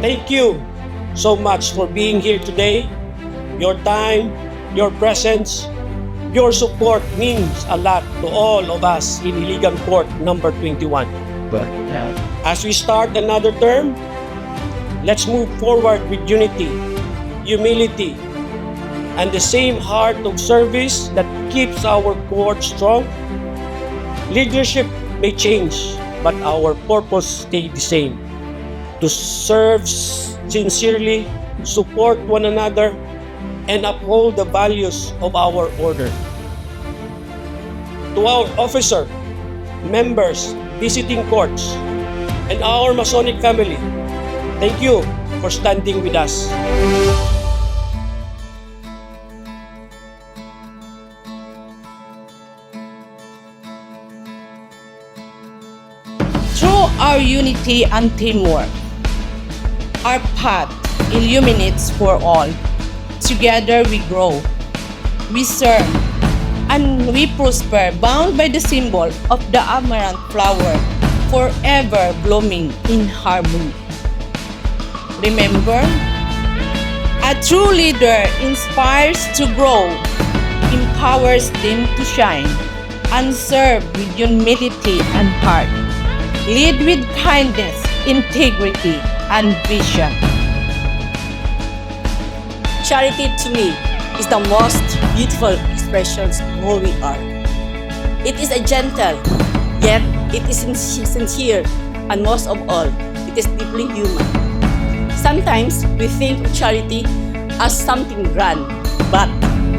Thank you so much for being here today. Your time, your presence, your support means a lot to all of us in Iligan Port number 21. As we start another term, let's move forward with unity, humility, and the same heart of service that keeps our port strong. Leadership may change, but our purpose stays the same: to serve sincerely, support one another, and uphold the values of our order. To our officer, members, visiting courts, and our Masonic family, thank you for standing with us. Through our unity and teamwork, our path illuminates for all. Together we grow, we serve, and we prosper, bound by the symbol of the Amaranth flower, forever blooming in harmony. Remember, a true leader inspires to grow, empowers them to shine, and serve with humility and heart. Lead with kindness, integrity, and vision. Charity to me is the most beautiful expression of who we are. It is a gentle, yet it is sincere, and most of all, it is deeply human. Sometimes we think of charity as something grand, but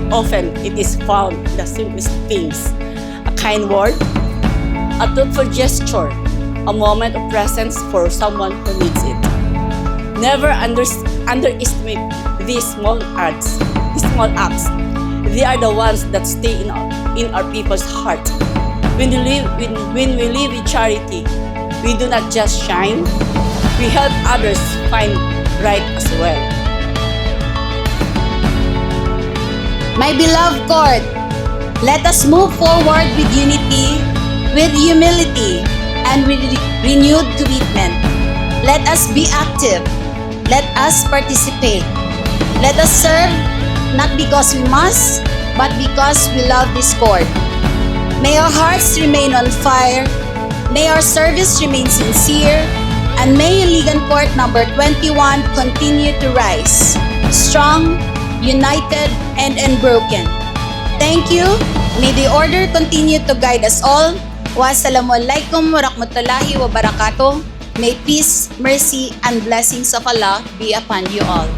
often it is found in the simplest things: a kind word, a thoughtful gesture, a moment of presence for someone who needs it. Never underestimate these small acts. They are the ones that stay in our people's heart. When we live with charity, we do not just shine, we help others find right as well. My beloved court, let us move forward with unity, with humility, and with renewed commitment. Let us be active. Let us participate. Let us serve, not because we must, but because we love this court. May our hearts remain on fire, may our service remain sincere, and may Iligan Port number 21 continue to rise, strong, united, and unbroken. Thank you. May the order continue to guide us all. Wassalamualaikum warahmatullahi wabarakatuh. May peace, mercy, and blessings of Allah be upon you all.